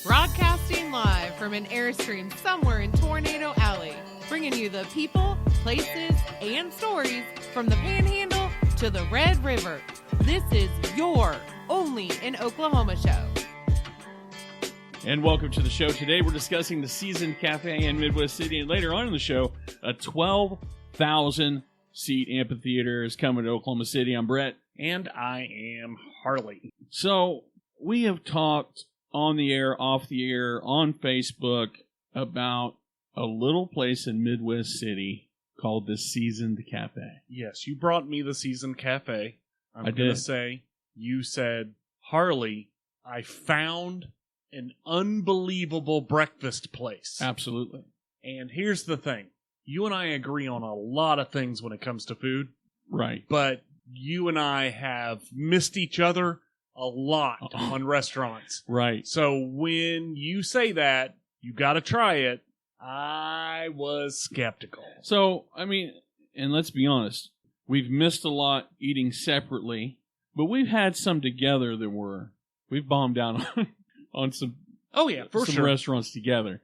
Broadcasting live from an Airstream somewhere in Tornado Alley, bringing you the people, places, and stories from the Panhandle to the Red River. This is your Only in Oklahoma show. And welcome to the show. Today we're discussing the Seasoned Cafe in Midwest City, and later on in the show, a 12,000-seat amphitheater is coming to Oklahoma City. I'm Brett. And I am Harley. So we have talked on the air, off the air, on Facebook about a little place in Midwest City called the Seasoned Cafe. Yes, you brought me the Seasoned Cafe. I'm going to did. say, you said, Harley, I found an unbelievable breakfast place. Absolutely. And here's the thing. You and I agree on a lot of things when it comes to food. Right. But you and I have missed each other a lot on restaurants. Right. So when you say that, you got to try it, I was skeptical. So, I mean, and let's be honest, we've missed a lot eating separately, but we've had some together that we've bombed down on some sure. restaurants together.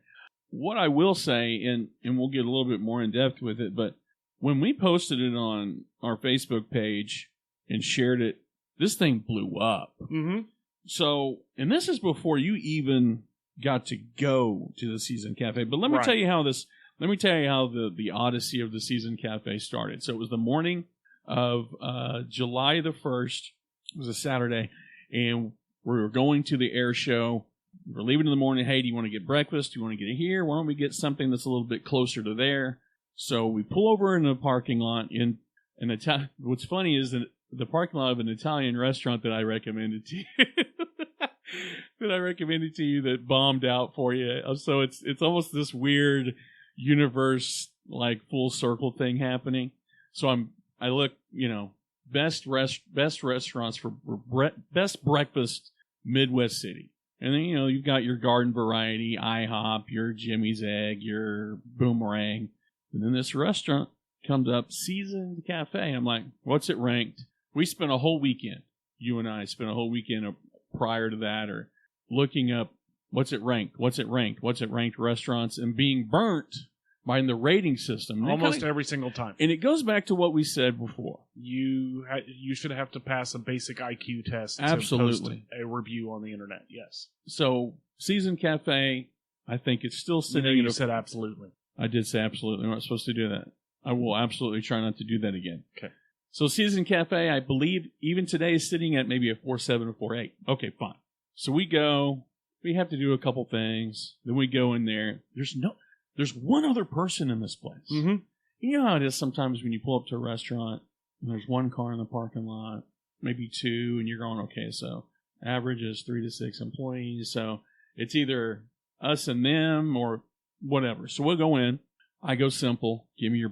What I will say, and we'll get a little bit more in depth with it, but when we posted it on our Facebook page and shared it, this thing blew up. Mm-hmm. So, and this is before you even got to go to the Seasoned Cafe. But let me tell you how the odyssey of the Seasoned Cafe started. So it was the morning of July the 1st. It was a Saturday, and we were going to the air show. We were leaving in the morning. Hey, do you want to get breakfast? Do you want to get it here? Why don't we get something that's a little bit closer to there? So we pull over in the parking lot. What's funny is that the parking lot of an Italian restaurant that I recommended to you, that bombed out for you. So it's almost this weird universe, like full circle thing happening. So I look, best restaurants for best breakfast Midwest City. And then, you've got your garden variety, IHOP, your Jimmy's Egg, your Boomerang. And then this restaurant comes up, Seasoned Cafe. I'm like, what's it ranked? We spent a whole weekend, you and I spent a whole weekend prior to that, or looking up what's it ranked restaurants, and being burnt by the rating system. Almost every single time. And it goes back to what we said before. You should have to pass a basic IQ test Absolutely. To post a review on the internet, yes. So, Seasoned Cafe, I think it's still sitting... You said absolutely. I did say absolutely. I'm not supposed to do that. I will absolutely try not to do that again. Okay. So Seasoned Cafe, I believe, even today is sitting at maybe a 4.7 or 4.8. Okay, fine. So we go. We have to do a couple things. Then we go in there. There's one other person in this place. Mm-hmm. You know how it is sometimes when you pull up to a restaurant and there's one car in the parking lot, maybe two, and you're going, okay, so average is 3 to 6 employees. So it's either us and them or whatever. So we'll go in. I go simple. Give me your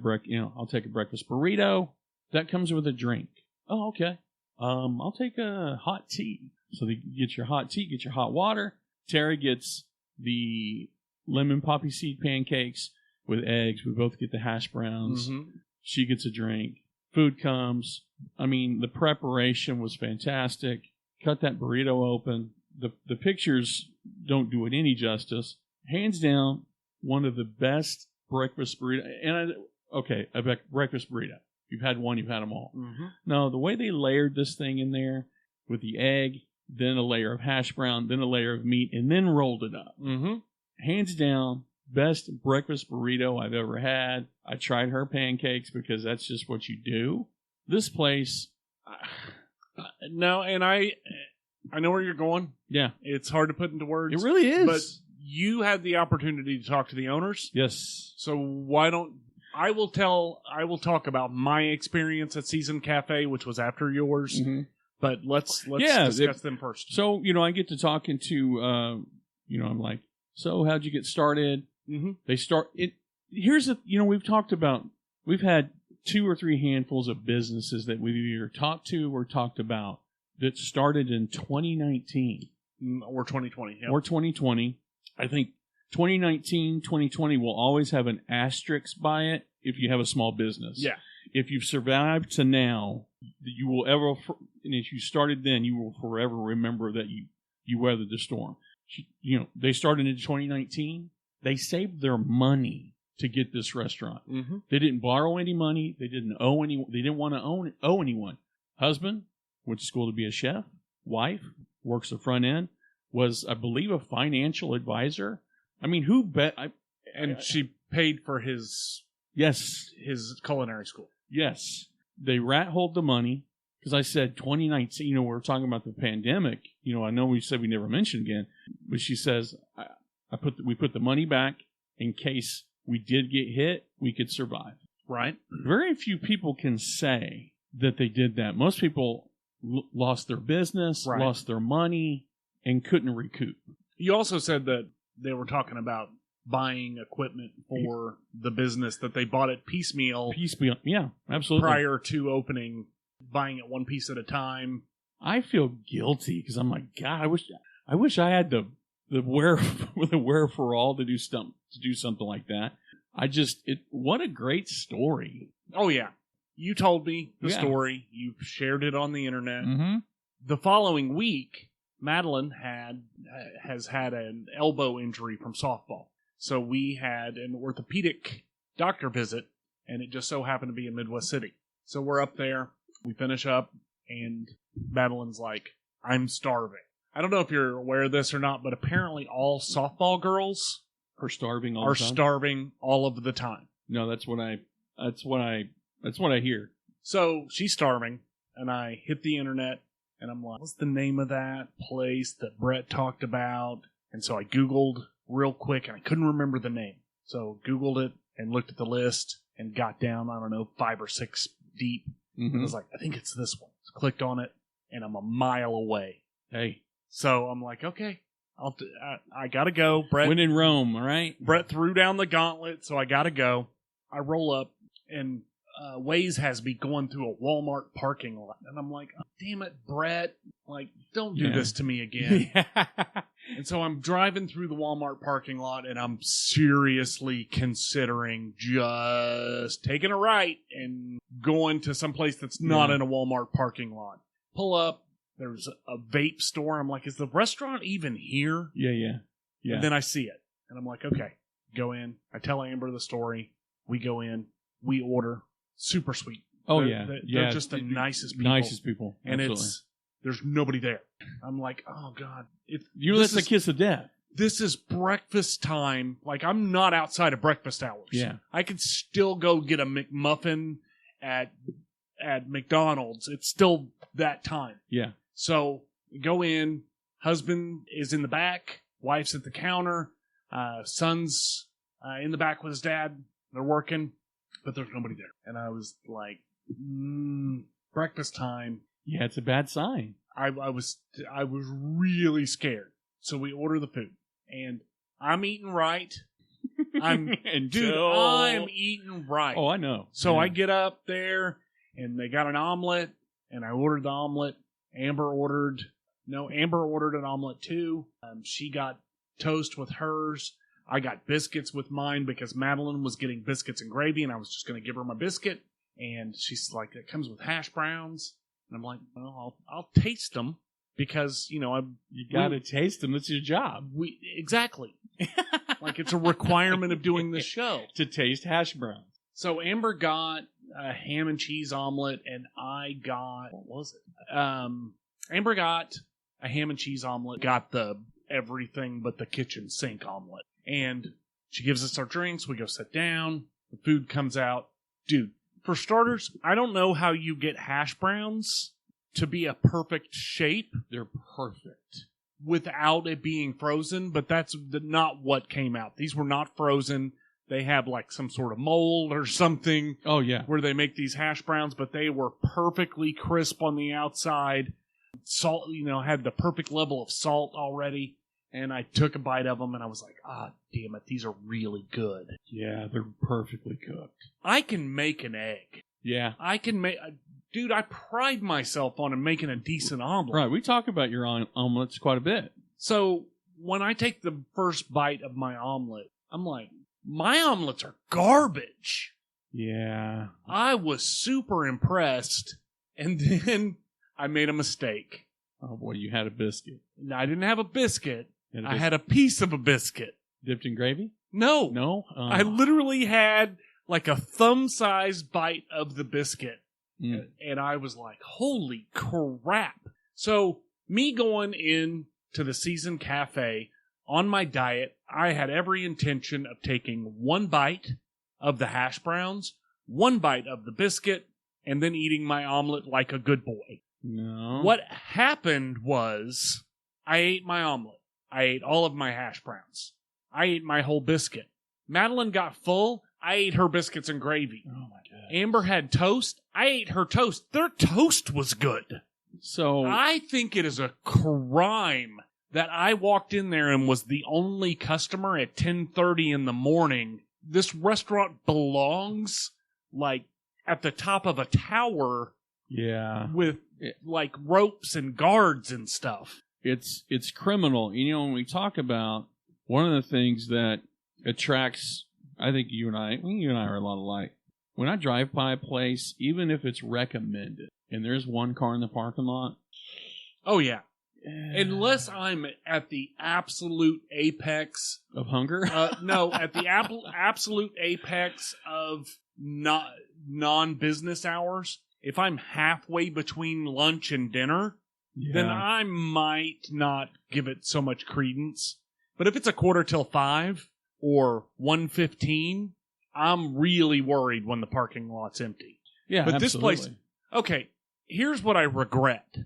I'll take a breakfast burrito. That comes with a drink. Oh, okay. I'll take a hot tea. So you get your hot tea, get your hot water. Tara gets the lemon poppy seed pancakes with eggs. We both get the hash browns. Mm-hmm. She gets a drink. Food comes. I mean, the preparation was fantastic. Cut that burrito open. The pictures don't do it any justice. Hands down, one of the best breakfast burrito. A breakfast burrito. You've had one, you've had them all. Mm-hmm. No, the way they layered this thing in there with the egg, then a layer of hash brown, then a layer of meat, and then rolled it up. Mm-hmm. Hands down, best breakfast burrito I've ever had. I tried her pancakes because that's just what you do. This place... No, and I know where you're going. Yeah. It's hard to put into words. It really is. But you had the opportunity to talk to the owners. Yes. So why don't... I will talk about my experience at Seasoned Cafe, which was after yours. Mm-hmm. But let's discuss them first. So, I get to talking to, I'm like, so how'd you get started? Mm-hmm. We've talked about, we've had 2 or 3 handfuls of businesses that we've either talked to or talked about that started in 2019. Or 2020. Yep. Or 2020. I think 2019, 2020 will always have an asterisk by it if you have a small business. Yeah. If you've survived to now, you will ever, and if you started then, you will forever remember that you weathered the storm. They started in 2019. They saved their money to get this restaurant. Mm-hmm. They didn't borrow any money. They didn't owe any. They didn't want to owe anyone. Husband went to school to be a chef. Wife works the front end. Was, I believe, a financial advisor. I mean, who bet? And she paid for his culinary school. Yes. They rat-holed the money because I said 2019, we're talking about the pandemic. I know we said we never mentioned again, but she says, we put the money back in case we did get hit, we could survive. Right. Very few people can say that they did that. Most people lost their business, right. lost their money, and couldn't recoup. You also said that they were talking about buying equipment for the business, that they bought it piecemeal. Yeah, absolutely. Prior to opening, buying it one piece at a time. I feel guilty because I'm like, God, I wish I had the wherewithal to do something like that. What a great story. Oh yeah, you told me the story. You shared it on the internet. Mm-hmm. The following week, Madeline has had an elbow injury from softball. So we had an orthopedic doctor visit, and it just so happened to be in Midwest City. So we're up there, we finish up, and Madeline's like, I'm starving. I don't know if you're aware of this or not, but apparently all softball girls are starving all of the time. No, that's what I hear. So she's starving, and I hit the internet, and I'm like, what's the name of that place that Brett talked about? And so I Googled real quick, and I couldn't remember the name. So Googled it and looked at the list and got down, 5 or 6 deep. Mm-hmm. And I was like, I think it's this one. So clicked on it, and I'm a mile away. Hey. So I'm like, okay, I gotta go. Brett, when in Rome, all right? Brett threw down the gauntlet, so I gotta go. I roll up, and Waze has me going through a Walmart parking lot. And I'm like, oh, damn it, Brett. Like, don't do this to me again. And so I'm driving through the Walmart parking lot, and I'm seriously considering just taking a right and going to some place that's not in a Walmart parking lot. Pull up. There's a vape store. I'm like, is the restaurant even here? Yeah. And then I see it. And I'm like, okay, go in. I tell Amber the story. We go in. We order. Super sweet. Oh, they're just the nicest people. Nicest people. And there's nobody there. I'm like, oh, God. That's the kiss of death. This is breakfast time. Like, I'm not outside of breakfast hours. Yeah. I could still go get a McMuffin at McDonald's. It's still that time. Yeah. So go in. Husband is in the back. Wife's at the counter. Son's in the back with his dad. They're working, but there's nobody there. And I was like, breakfast time. Yeah, it's a bad sign. I was really scared. So we order the food, and I'm eating right. I'm eating right. Oh, I know. So I get up there, and they got an omelet, and I ordered the omelet. Amber ordered an omelet too. She got toast with hers. I got biscuits with mine because Madeline was getting biscuits and gravy, and I was just going to give her my biscuit. And she's like, it comes with hash browns. And I'm like, well, I'll taste them because, you got to taste them. It's your job. Exactly. Like, it's a requirement of doing this show. To taste hash browns. So Amber got a ham and cheese omelet, and I got, what was it? Amber got a ham and cheese omelet, got the everything but the kitchen sink omelet. And she gives us our drinks, we go sit down, the food comes out. Dude, for starters, I don't know how you get hash browns to be a perfect shape. They're perfect. Without it being frozen, but that's not what came out. These were not frozen. They have like some sort of mold or something. Oh, yeah. Where they make these hash browns, but they were perfectly crisp on the outside. Salt, had the perfect level of salt already. And I took a bite of them, and I was like, damn it, these are really good. Yeah, they're perfectly cooked. I can make an egg. Yeah. Dude, I pride myself on making a decent omelet. Right, we talk about your omelets quite a bit. So, when I take the first bite of my omelet, I'm like, my omelets are garbage. Yeah. I was super impressed, and then I made a mistake. Oh, boy, you had a biscuit. No, I didn't have a biscuit. I had a piece of a biscuit. Dipped in gravy? No. No? I literally had like a thumb-sized bite of the biscuit. And I was like, holy crap. So, me going in to the Seasoned Cafe on my diet, I had every intention of taking one bite of the hash browns, one bite of the biscuit, and then eating my omelet like a good boy. No. What happened was, I ate my omelet. I ate all of my hash browns. I ate my whole biscuit. Madeline got full. I ate her biscuits and gravy. Oh my God. Amber had toast. I ate her toast. Their toast was good. So I think it is a crime that I walked in there and was the only customer at 10:30 in the morning. This restaurant belongs like at the top of a tower. Yeah. With like ropes and guards and stuff. It's criminal. You know, when we talk about one of the things that attracts, I think you and I are a lot alike. When I drive by a place, even if it's recommended, and there's one car in the parking lot. Oh, yeah. Unless I'm at the absolute apex. Of hunger? No, at the absolute apex of non-business hours. If I'm halfway between lunch and dinner, then I might not give it so much credence. But if it's 5:15 or 1:15, I'm really worried when the parking lot's empty. Yeah, but absolutely. This place, okay, here's what I regret.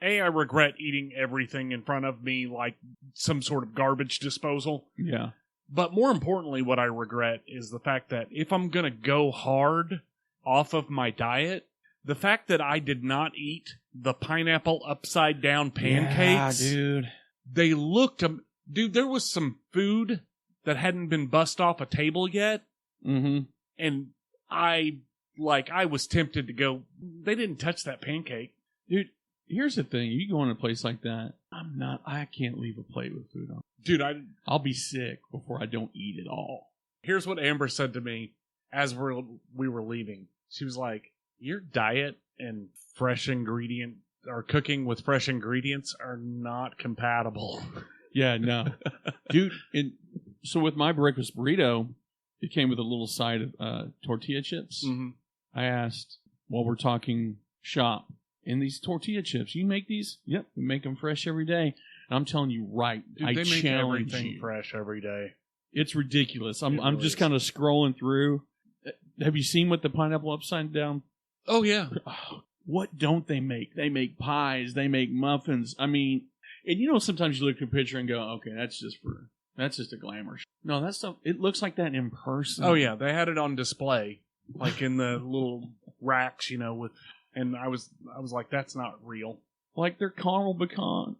I regret eating everything in front of me like some sort of garbage disposal. Yeah. But more importantly, what I regret is the fact that if I'm going to go hard off of my diet, the fact that I did not eat the pineapple upside down pancakes. Yeah, dude. They looked, dude, there was some food that hadn't been bussed off a table yet. Mm-hmm. And I was tempted to go, they didn't touch that pancake. Dude, here's the thing. You go in a place like that, I can't leave a plate with food on. Dude, I'll be sick before I don't eat it all. Here's what Amber said to me as we were leaving. She was like, your diet and fresh ingredient or cooking with fresh ingredients are not compatible. Yeah, no. Dude, so with my breakfast burrito, it came with a little side of tortilla chips. Mm-hmm. I asked, while we're talking shop, and these tortilla chips, you make these? Yep, we make them fresh every day. And I'm telling you, right, dude, I they make challenge everything you. fresh every day. It's ridiculous. I'm really just is. kind of scrolling through. Have you seen what the pineapple upside down? Oh, yeah. What don't they make? They make pies. They make muffins. I mean, and you know, sometimes you look at a picture and go, okay, that's just a glamour. No, that stuff, it looks like that in person. Oh, yeah. They had it on display, like in the little racks, you know, and I was like, that's not real. Like their caramel pecan,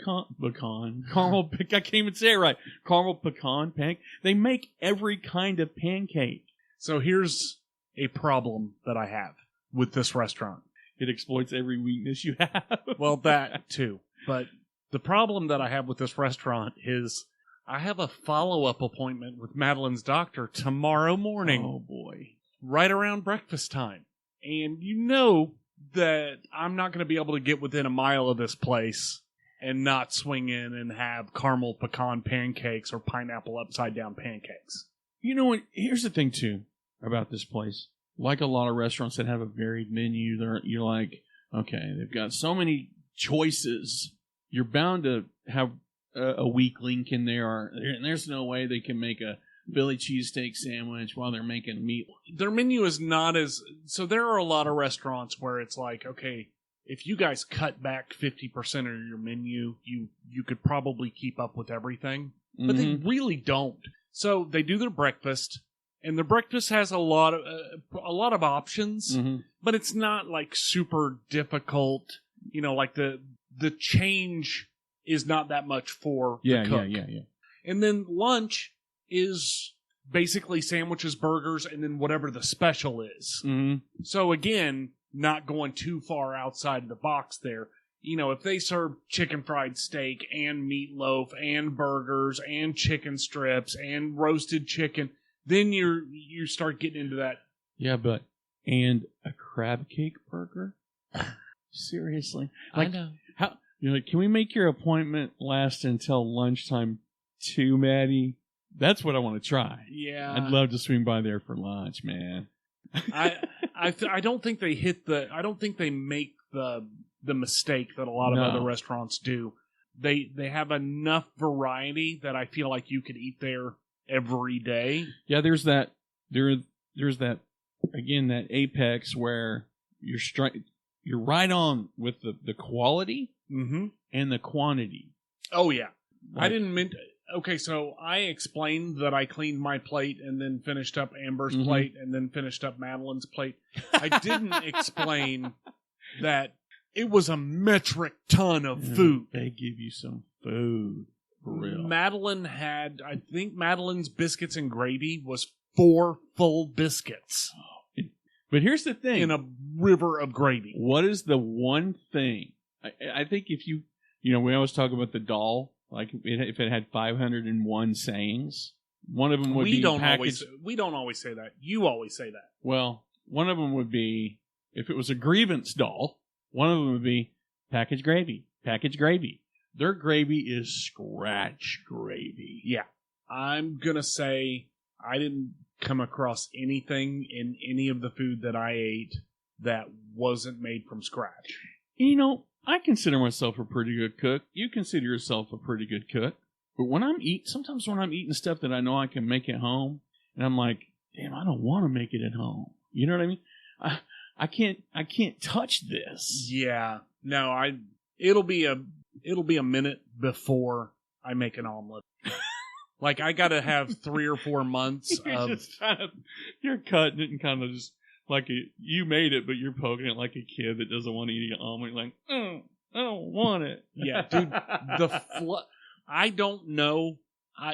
caramel, I can't even say it right. Caramel pecan pancake. They make every kind of pancake. So here's a problem that I have with this restaurant. It exploits every weakness you have. Well, that too. But the problem that I have with this restaurant is I have a follow-up appointment with Madeline's doctor tomorrow morning. Oh, boy. Right around breakfast time. And you know that I'm not going to be able to get within a mile of this place and not swing in and have caramel pecan pancakes or pineapple upside down pancakes. You know what? Here's the thing, too, about this place. Like a lot of restaurants that have a varied menu, you're like, okay, they've got so many choices. You're bound to have a weak link in there. And there's no way they can make a Philly cheesesteak sandwich while they're making meat. Their menu is not as... So there are a lot of restaurants where it's like, okay, if you guys cut back 50% of your menu, you could probably keep up with everything. But they really don't. So they do their breakfast, and their breakfast has a lot of options, but it's not like super difficult. You know, like the change is not that much for the cook. Yeah. And then lunch is basically sandwiches, burgers, and then whatever the special is. Mm-hmm. So again, not going too far outside the box there. You know, if they serve chicken fried steak and meatloaf and burgers and chicken strips and roasted chicken, then you start getting into that. Yeah, but and a crab cake burger? Seriously? Like, I know. You're like, can we make your appointment last until lunchtime too, Maddie? That's what I want to try. Yeah. I'd love to swing by there for lunch, man. I don't think they I don't think they make the mistake that a lot of other restaurants do. They have enough variety that I feel like you could eat there every day. Yeah, there's that again, that apex where you're right on with the quality and the quantity. Oh yeah. Like, I didn't mean okay, so I explained that I cleaned my plate and then finished up Amber's plate and then finished up Madeline's plate. I didn't explain that it was a metric ton of food. They give you some food, for real. Madeline had, I think Madeline's biscuits and gravy was 4 full biscuits. But here's the thing. In a river of gravy. What is the one thing? I think if we always talk about the doll, like if it had 501 sayings, one of them would be packaged. We don't always say that. You always say that. Well, one of them would be, if it was a grievance doll, one of them would be packaged gravy. Packaged gravy. Their gravy is scratch gravy. Yeah. I'm going to say I didn't come across anything in any of the food that I ate that wasn't made from scratch. I consider myself a pretty good cook. You consider yourself a pretty good cook. But sometimes when I'm eating stuff that I know I can make at home, and I'm like, damn, I don't want to make it at home. You know what I mean? I can't touch this. Yeah. No, it'll be a minute before I make an omelet. Like I gotta have 3 or 4 months you're cutting it and kind of just like you made it, but you're poking it like a kid that doesn't want to eat an omelet. Like, I don't want it. Yeah, dude. I don't know.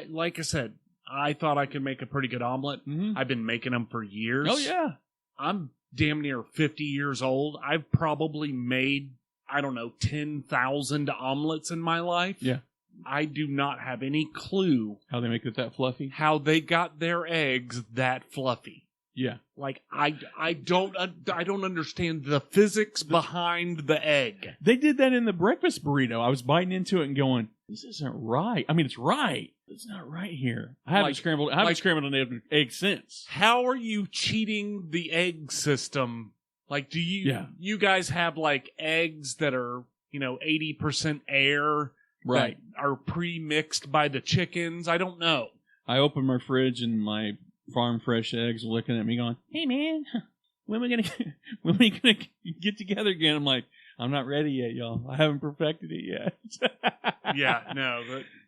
Like I said, I thought I could make a pretty good omelet. Mm-hmm. I've been making them for years. Oh yeah. I'm damn near 50 years old. I've probably made, 10,000 omelets in my life. Yeah. I do not have any clue how they make it that fluffy. How they got their eggs that fluffy. Yeah. Like I don't understand the physics behind the egg. They did that in the breakfast burrito. I was biting into it and going, "This isn't right." I mean, it's right. It's not right here. I haven't scrambled an egg since. How are you cheating the egg system? Like, do you guys have like eggs that are 80% air? Right. That are pre-mixed by the chickens? I don't know. I opened my fridge and my farm fresh eggs were looking at me going, "Hey man, when are we gonna get together again?" I'm like, "I'm not ready yet, y'all. I haven't perfected it yet." Yeah, no.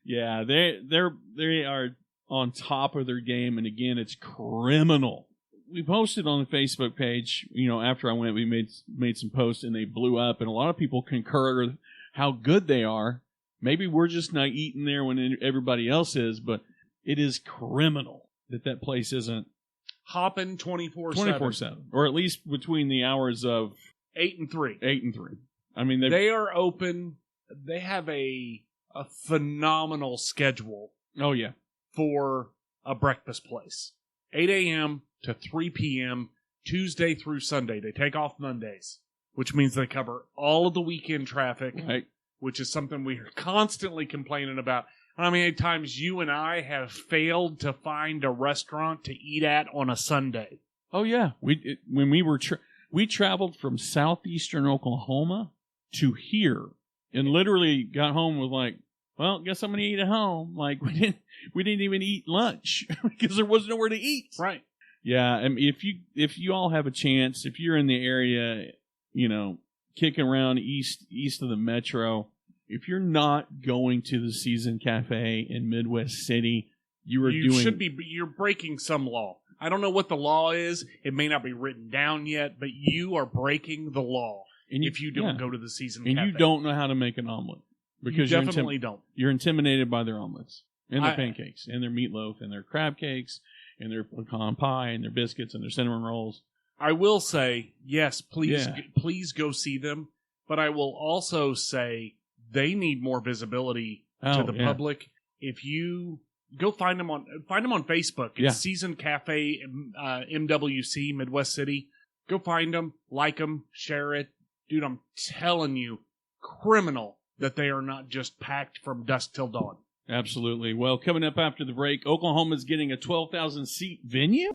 Yeah, they are on top of their game, and again, it's criminal. We posted on the Facebook page, after I went, we made some posts and they blew up, and a lot of people concur how good they are. Maybe we're just not eating there when everybody else is, but it is criminal that place isn't hopping 24/7. 24/7, or at least between the hours of 8 and 3. 8 and 3. I mean, they are open. They have a phenomenal schedule. Oh yeah, for a breakfast place. 8 a.m. to 3 p.m. Tuesday through Sunday. They take off Mondays, which means they cover all of the weekend traffic. Right. Which is something we are constantly complaining about. How many times you and I have failed to find a restaurant to eat at on a Sunday? Oh yeah, when we traveled from southeastern Oklahoma to here, and literally got home with like, well, guess I'm gonna eat at home. Like we didn't even eat lunch because there was nowhere to eat. Right. Yeah, I mean, if you all have a chance, if you're in the area, kicking around east of the metro, if you're not going to the Season Cafe in Midwest City, you're breaking some law. I don't know what the law is. It may not be written down yet, but you are breaking the law if you don't go to the Season Cafe. And you don't know how to make an omelet. Because you definitely don't. You're intimidated by their omelets and their pancakes and their meatloaf and their crab cakes and their pecan pie and their biscuits and their cinnamon rolls. I will say, yes, please go see them. But I will also say they need more visibility to the public. If you go find them on Facebook, it's Season Cafe MWC Midwest City. Go find them, like them, share it, dude. I'm telling you, criminal that they are not just packed from dusk till dawn. Absolutely. Well, coming up after the break, Oklahoma's getting a 12,000-seat venue.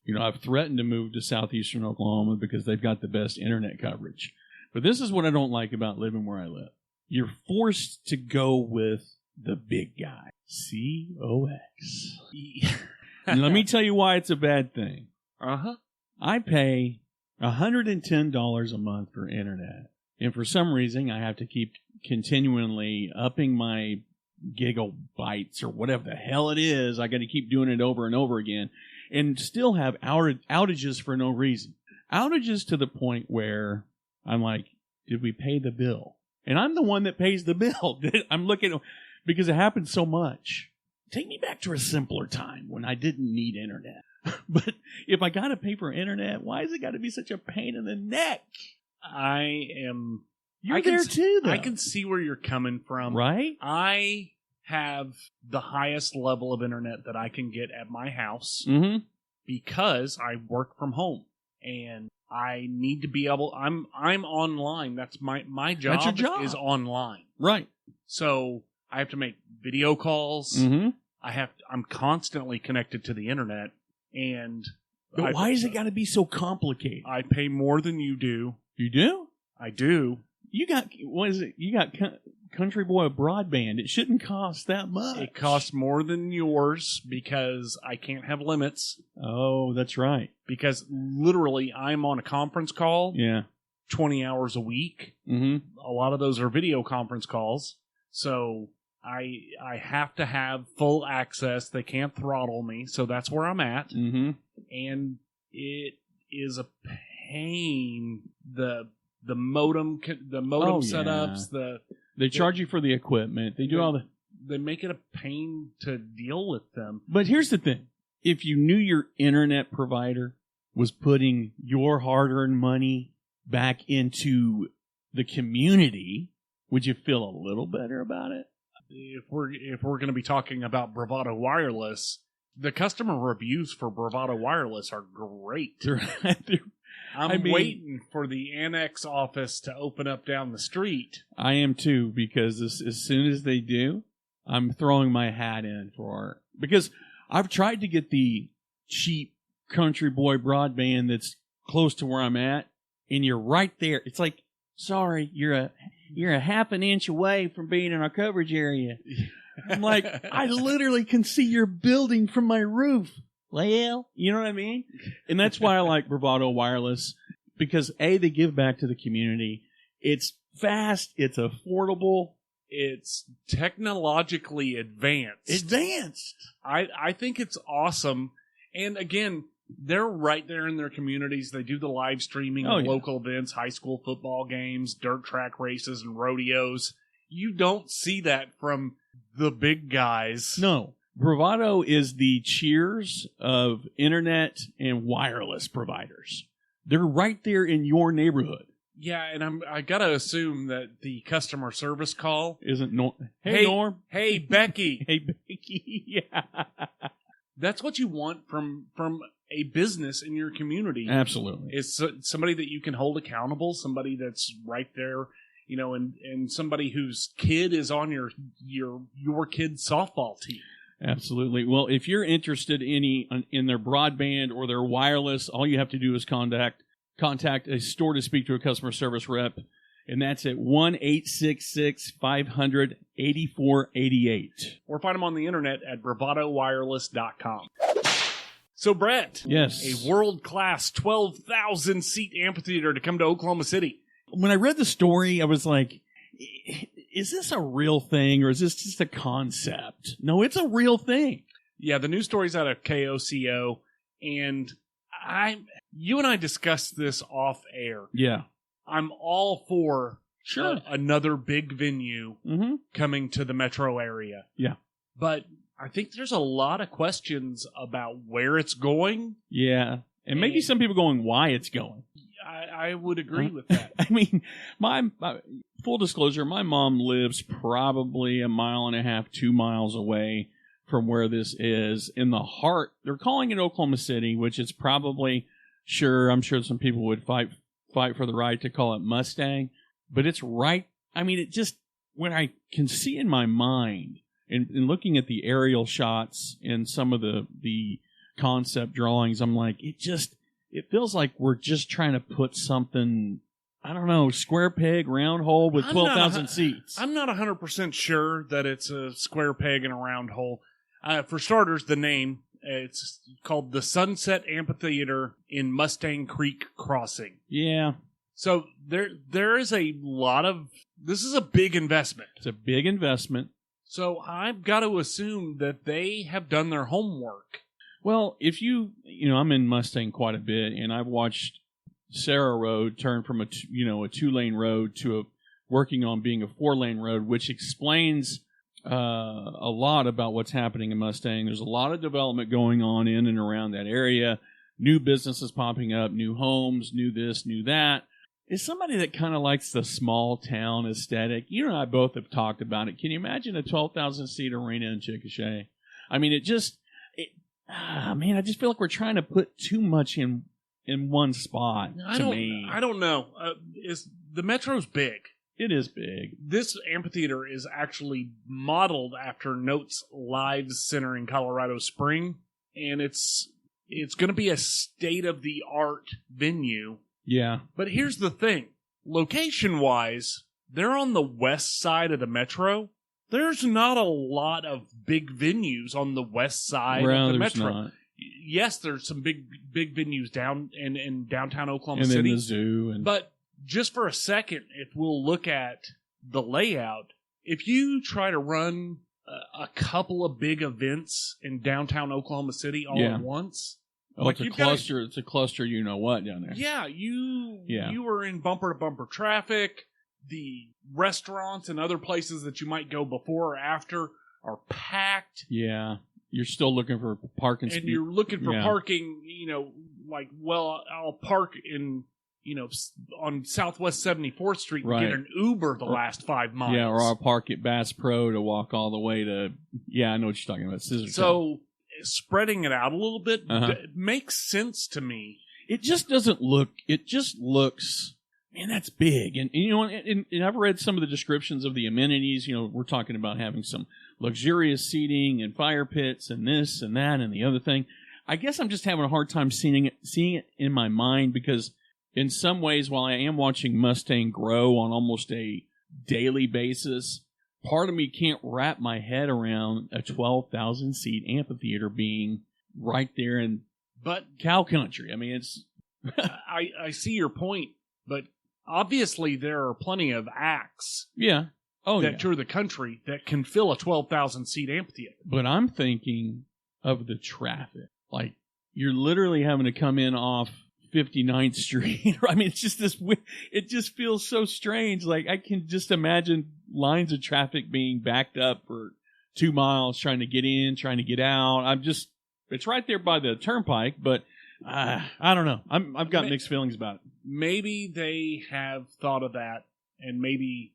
You know, I've threatened to move to southeastern Oklahoma because they've got the best internet coverage. But this is what I don't like about living where I live. You're forced to go with the big guy, COX. And let me tell you why it's a bad thing. Uh-huh. I pay $110 a month for internet. And for some reason, I have to keep continually upping my gigabytes or whatever the hell it is. I got to keep doing it over and over again and still have outages for no reason. Outages to the point where I'm like, did we pay the bill? And I'm the one that pays the bill. I'm looking, because it happens so much. Take me back to a simpler time when I didn't need internet. But if I got to pay for internet, why has it got to be such a pain in the neck? You're there too, though. I can see where you're coming from. Right? I have the highest level of internet that I can get at my house because I work from home. And I need to be able... I'm online. That's my job. That's your job. Is online. Right. So I have to make video calls. Mm-hmm. I'm constantly connected to the internet. But why has it got to be so complicated? I pay more than you do. You do? I do. You got, what is it? You got Country Boy broadband. It shouldn't cost that much. It costs more than yours because I can't have limits. Oh, that's right. Because literally I'm on a conference call 20 hours a week. Mm-hmm. A lot of those are video conference calls. So I have to have full access. They can't throttle me. So that's where I'm at. Mm-hmm. And it is a pain. The modem setups, they charge you for the equipment. They do all the... They make it a pain to deal with them. But here's the thing. If you knew your internet provider was putting your hard-earned money back into the community, would you feel a little better about it? If we're going to be talking about Bravado Wireless, the customer reviews for Bravado Wireless are great. I'm waiting for the annex office to open up down the street. I am too, because as soon as they do, I'm throwing my hat in for... Because I've tried to get the cheap Country Boy broadband that's close to where I'm at, and you're right there. It's like, sorry, you're a half an inch away from being in our coverage area. I'm like, I literally can see your building from my roof. Well, you know what I mean? And that's why I like Bravado Wireless, because A, they give back to the community. It's fast. It's affordable. It's technologically advanced. I think it's awesome. And again, they're right there in their communities. They do the live streaming of local events, high school football games, dirt track races, and rodeos. You don't see that from the big guys. No. Bravado is the Cheers of internet and wireless providers. They're right there in your neighborhood. Yeah, and I gotta assume that the customer service call isn't Norm. Hey, Norm. Hey, Becky. Hey, Becky. Yeah. That's what you want from a business in your community. Absolutely. It's somebody that you can hold accountable, somebody that's right there, you know, and somebody whose kid is on your kid's softball team. Absolutely. Well, if you're interested in their broadband or their wireless, all you have to do is contact a store to speak to a customer service rep, and that's at 1-866-500-8488. Or find them on the internet at bravadowireless.com. So, Brett. Yes. A world-class 12,000-seat amphitheater to come to Oklahoma City. When I read the story, I was like, is this a real thing or is this just a concept? No, it's a real thing. Yeah, the news story's out of KOCO, and you and I discussed this off air. Yeah. I'm all for another big venue coming to the metro area. Yeah. But I think there's a lot of questions about where it's going. Yeah. And maybe some people going why it's going. I would agree with that. I mean, my full disclosure, my mom lives probably 1.5 miles, 2 miles away from where this is in the heart. They're calling it Oklahoma City, which is probably, I'm sure some people would fight for the right to call it Mustang, but it's right. I mean, when I can see in my mind, and looking at the aerial shots and some of the concept drawings, I'm like, it feels like we're just trying to put something, I don't know, square peg, round hole with 12,000 seats. I'm not 100% sure that it's a square peg and a round hole. For starters, the name, it's called the Sunset Amphitheater in Mustang Creek Crossing. Yeah. So there is a lot of, this is a big investment. It's a big investment. So I've got to assume that they have done their homework. Well, if I'm in Mustang quite a bit, and I've watched Sarah Road turn from a 2-lane road to working on being a 4-lane road, which explains a lot about what's happening in Mustang. There's a lot of development going on in and around that area. New businesses popping up, new homes, new this, new that. As somebody that kind of likes the small town aesthetic, you and I both have talked about it. Can you imagine a 12,000-seat arena in Chickasha? I mean, I just feel like we're trying to put too much in one spot. I don't know. The Metro's big. It is big. This amphitheater is actually modeled after Notes Live Center in Colorado Spring, and it's going to be a state-of-the-art venue. Yeah. But here's the thing. Location-wise, they're on the west side of the Metro. There's not a lot of big venues on the west side of the Metro. Not. Yes, there's some big venues down in downtown Oklahoma City. And then the zoo. But just for a second, if we'll look at the layout, if you try to run a couple of big events in downtown Oklahoma City all at once... Oh, like it's a cluster, you know what, down there. Yeah, you were in bumper-to-bumper traffic. The restaurants and other places that you might go before or after are packed. Yeah, you're still looking for parking. And you're looking for parking, I'll park in, on Southwest 74th Street and get an Uber the last 5 miles. Yeah, or I'll park at Bass Pro to walk all the way to, I know what you're talking about. So... spreading it out a little bit makes sense to me. It just looks, man, that's big. And I've read some of the descriptions of the amenities. We're talking about having some luxurious seating and fire pits and this and that and the other thing. I guess I'm just having a hard time seeing it in my mind, because in some ways, while I am watching Mustang grow on almost a daily basis, part of me can't wrap my head around a 12,000-seat amphitheater being right there in cow country. I mean, it's... I see your point, but obviously there are plenty of acts that tour the country that can fill a 12,000-seat amphitheater. But I'm thinking of the traffic. Like, you're literally having to come in off 59th Street. I mean, it's just it just feels so strange. Like, I can just imagine lines of traffic being backed up for 2 miles, trying to get in, trying to get out. It's right there by the turnpike, but I don't know. I've got mixed feelings about it. Maybe they have thought of that, and maybe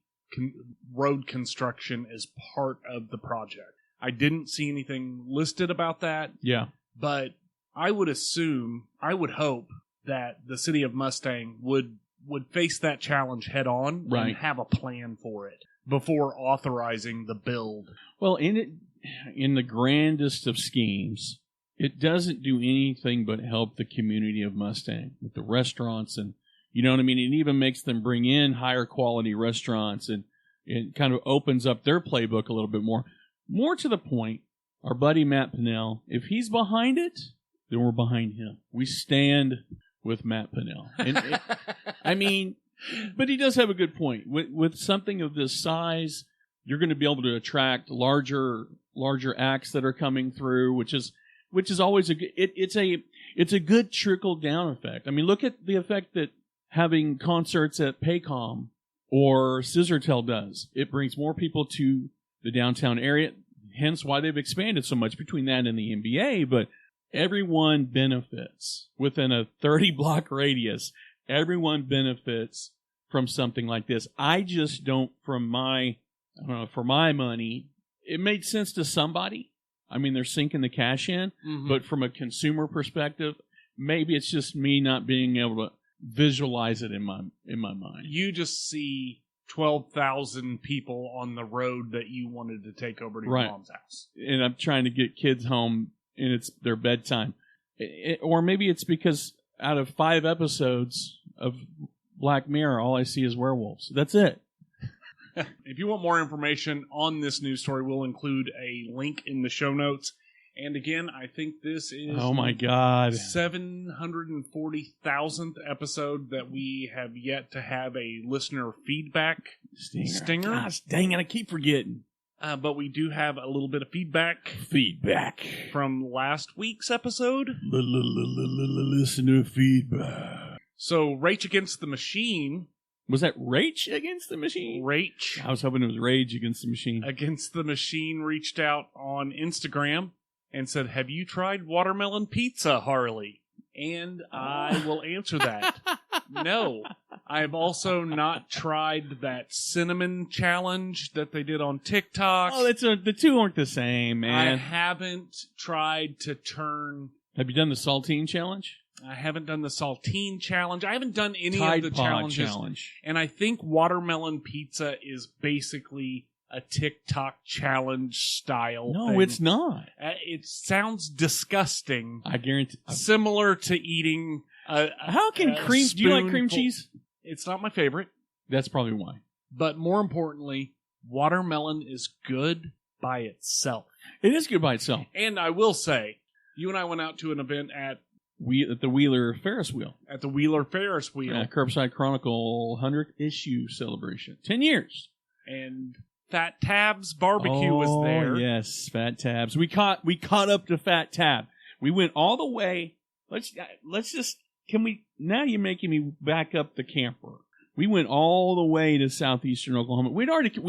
road construction is part of the project. I didn't see anything listed about that. Yeah. But I would hope that the city of Mustang would face that challenge head on and have a plan for it before authorizing the build. Well, in the grandest of schemes, it doesn't do anything but help the community of Mustang with the restaurants, and you know what I mean? It even makes them bring in higher quality restaurants, and it kind of opens up their playbook a little bit more. More to the point, our buddy Matt Pinnell, if he's behind it, then we're behind him. We stand with Matt Pinnell. And I mean, but he does have a good point. With something of this size, you're going to be able to attract larger acts that are coming through, which is always it's a good trickle down effect. I mean, look at the effect that having concerts at Paycom or Scissortail does. It brings more people to the downtown area, hence why they've expanded so much between that and the NBA, but everyone benefits within a 30-block radius. Everyone benefits from something like this. I just don't, for my money, it made sense to somebody. I mean, they're sinking the cash in, but from a consumer perspective, maybe it's just me not being able to visualize it in my mind. You just see 12,000 people on the road that you wanted to take over to your Right. mom's house. And I'm trying to get kids home, and it's their bedtime. Or maybe it's because out of 5 episodes of Black Mirror, all I see is werewolves. That's it. If you want more information on this news story, we'll include a link in the show notes. And again, I think this is Oh my God. 740,000th episode that we have yet to have a listener feedback stinger. Gosh dang it, I keep forgetting. But we do have a little bit of feedback from last week's episode. Listener feedback. So, Rage Against the Machine. Was that Rage Against the Machine? Rage I was hoping it was Rage Against the Machine. Against the Machine reached out on Instagram and said, "Have you tried watermelon pizza, Harley?" And I will answer that. No. I've also not tried that cinnamon challenge that they did on TikTok. Oh, the two aren't the same, man. I haven't tried to turn... Have you done the saltine challenge? I haven't done the saltine challenge. I haven't done any Tide of the Pod challenges. challenge. And I think watermelon pizza is basically a TikTok challenge style No, thing. it's not. It sounds disgusting. I guarantee. Similar to eating How can cream? Do you like cream cheese? It's not my favorite. That's probably why. But more importantly, watermelon is good by itself. It is good by itself. And I will say, you and I went out to an event at The Wheeler Ferris wheel. the Wheeler Ferris wheel. Curbside Chronicle 100th issue celebration. 10 years. And Fat Tab's barbecue was there. Yes, Fat Tabs. We caught up to Fat Tab. We went all the way. Let's just, now you're making me back up the camper. We went all the way to southeastern Oklahoma. We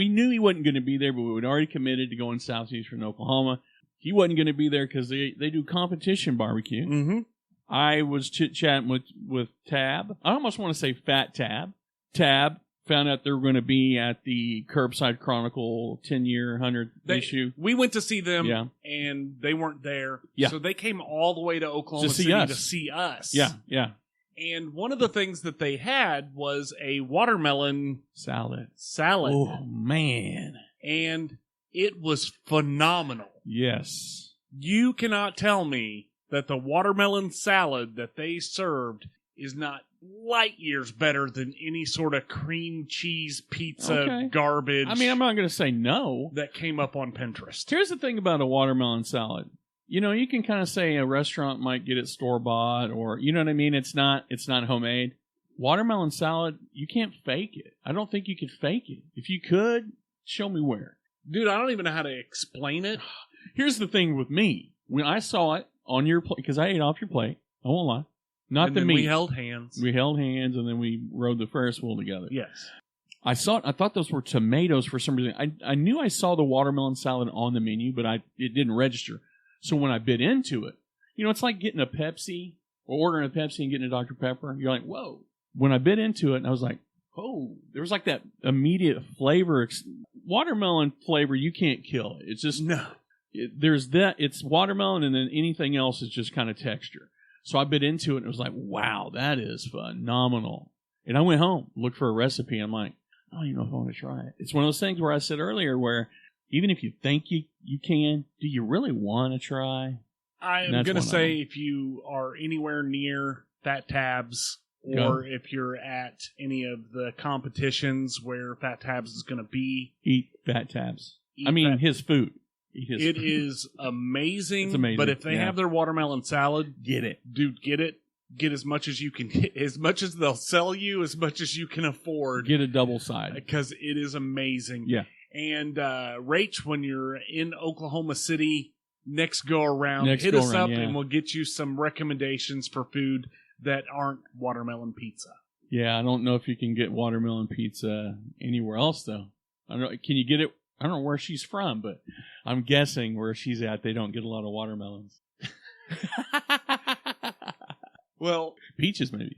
knew he wasn't going to be there, but we had already committed to going southeastern Oklahoma. He wasn't going to be there because they do competition barbecue. Mm-hmm. I was chit-chatting with Tab. I almost want to say Fat Tab. Tab found out they were going to be at the Curbside Chronicle 10-year 100th issue. We went to see them, Yeah. and they weren't there. Yeah. So they came all the way to Oklahoma City to see us. Yeah, yeah. And one of the things that they had was a watermelon Salad. salad. Oh, man. And it was phenomenal. Yes. You cannot tell me that the watermelon salad that they served is not light years better than any sort of cream cheese pizza garbage. I mean, I'm not going to say no. That came up on Pinterest. Here's the thing about a watermelon salad. You know, you can kind of say a restaurant might get it store-bought, or, you know what I mean? It's not homemade. Watermelon salad, you can't fake it. I don't think you could fake it. If you could, show me where. Dude, I don't even know how to explain it. Here's the thing with me. When I saw it on your plate, because I ate off your plate, I won't lie. Not and the then meat. we held hands. We held hands, and then we rode the Ferris wheel together. Yes. I thought those were tomatoes for some reason. I knew I saw the watermelon salad on the menu, but it didn't register. So when I bit into it, you know, it's like getting a Pepsi, or ordering a Pepsi and getting a Dr. Pepper. You're like, whoa. When I bit into it, I was like, oh, there was like that immediate flavor. Watermelon flavor, you can't kill it. It's just, no. There's that, it's watermelon, and then anything else is just kind of texture. So I bit into it, and it was like, wow, that is phenomenal. And I went home, looked for a recipe, and I'm like, I don't even know if I want to try it. It's one of those things where I said earlier where even if you think you can, do you really want to try? I'm going to say if you are anywhere near Fat Tabs, or if you're at any of the competitions where Fat Tabs is going to be, eat Fat Tabs. His food. It is amazing. It's amazing. But if they have their watermelon salad, get it. Dude, get it. Get as much as you can get. As much as they'll sell you, as much as you can afford. Get a double side. Because it is amazing. Yeah. And Rach, when you're in Oklahoma City next go around, hit us up and we'll get you some recommendations for food that aren't watermelon pizza. Yeah, I don't know if you can get watermelon pizza anywhere else, though. I don't know. Can you get it? I don't know where she's from, but I'm guessing where she's at, they don't get a lot of watermelons. Well, peaches, maybe.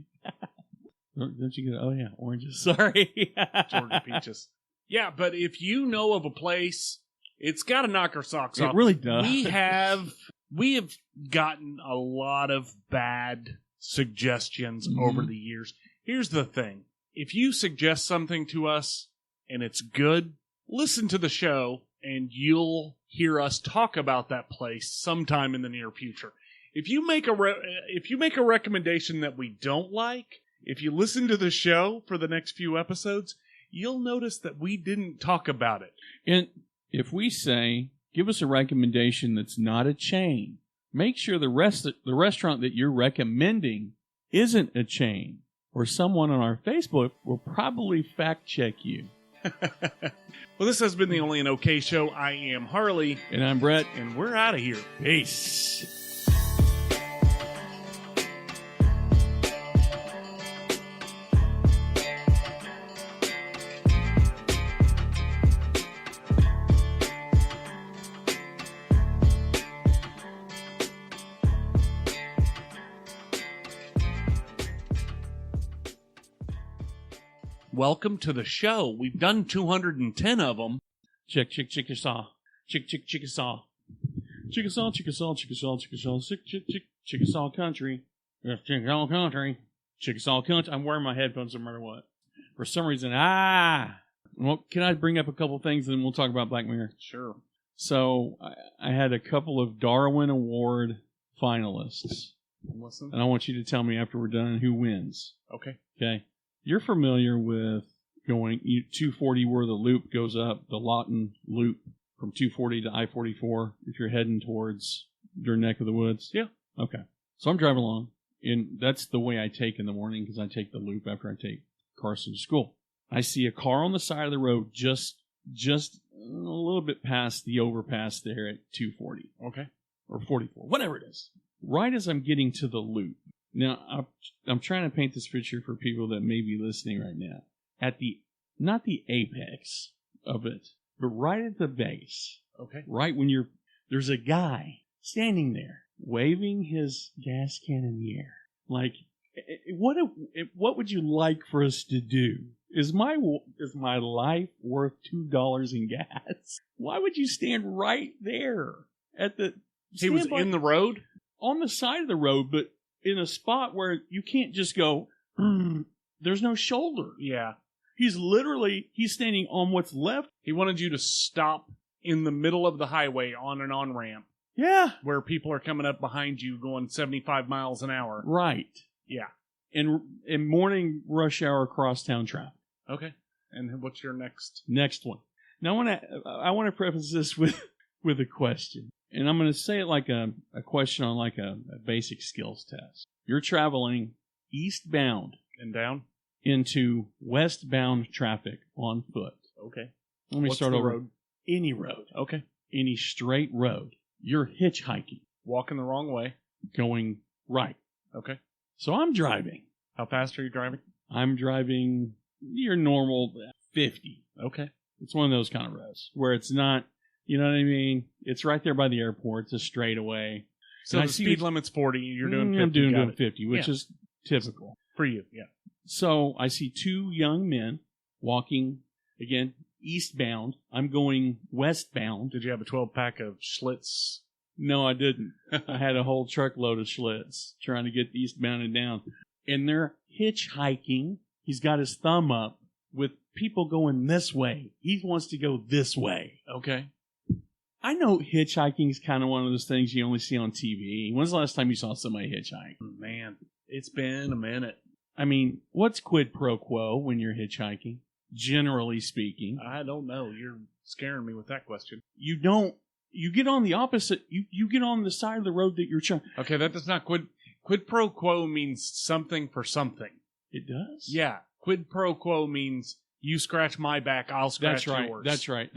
Don't you get? Oh, yeah, oranges. Sorry. Georgia peaches. Yeah, but if you know of a place, it's got to knock our socks off. It really does. We have gotten a lot of bad suggestions over the years. Here's the thing. If you suggest something to us and it's good, listen to the show and you'll hear us talk about that place sometime in the near future. If you make a recommendation that we don't like, if you listen to the show for the next few episodes, you'll notice that we didn't talk about it. And if we say, give us a recommendation that's not a chain, make sure the restaurant that you're recommending isn't a chain, or someone on our Facebook will probably fact check you. Well, this has been the Only in OK Show. I am Harley. And I'm Brett. And we're out of here. Peace. Welcome to the show. We've done 210 of them. Chickasaw. Chickasaw. Chickasaw, Chickasaw, Chickasaw, Chickasaw, Chickasaw country. Chickasaw country. Chickasaw country. I'm wearing my headphones no matter what. For some reason, well, can I bring up a couple things and then we'll talk about Black Mirror? Sure. So, I had a couple of Darwin Award finalists. Listen. And I want you to tell me after we're done who wins. Okay. Okay. You're familiar with going 240 where the loop goes up, the Lawton Loop from 240 to I-44 if you're heading towards your neck of the woods? Yeah. Okay. So I'm driving along, and that's the way I take in the morning because I take the loop after I take Carson to school. I see a car on the side of the road just a little bit past the overpass there at 240. Okay. Or 44, whatever it is. Right as I'm getting to the loop. Now, I'm trying to paint this picture for people that may be listening right now. Not the apex of it, but right at the base. Okay. Right when there's a guy standing there waving his gas can in the air. Like, what would you like for us to do? Is my life worth $2 in gas? Why would you stand right there at the? He was in the road? On the side of the road, but in a spot where you can't just go, there's no shoulder. Yeah. He's standing on what's left. He wanted you to stop in the middle of the highway on an on-ramp. Yeah. Where people are coming up behind you going 75 miles an hour. Right. Yeah. In morning rush hour crosstown traffic. Okay. And what's your next one? Now I want to preface this with a question. And I'm going to say it like a question on like a basic skills test. You're traveling eastbound and down into westbound traffic on foot. Okay. Let me start over. Road? Any road. Okay. Any straight road. You're hitchhiking. Walking the wrong way. Going right. Okay. So I'm driving. How fast are you driving? I'm driving your normal 50. Okay. It's one of those kind of roads where it's not, you know what I mean? It's right there by the airport. It's a straightaway. So the speed limit's 40. You're doing 50. I'm doing 50, which is typical. For you, yeah. So I see two young men walking, again, eastbound. I'm going westbound. Did you have a 12-pack of Schlitz? No, I didn't. I had a whole truckload of Schlitz trying to get eastbound and down. And they're hitchhiking. He's got his thumb up with people going this way. He wants to go this way. Okay. I know hitchhiking is kind of one of those things you only see on TV. When's the last time you saw somebody hitchhike? Man, it's been a minute. I mean, what's quid pro quo when you're hitchhiking? Generally speaking. I don't know. You're scaring me with that question. You don't. You get on the opposite. You get on the side of the road that you're trying. Okay, that does not quid pro quo means something for something. It does? Yeah. Quid pro quo means you scratch my back, I'll scratch yours. That's right.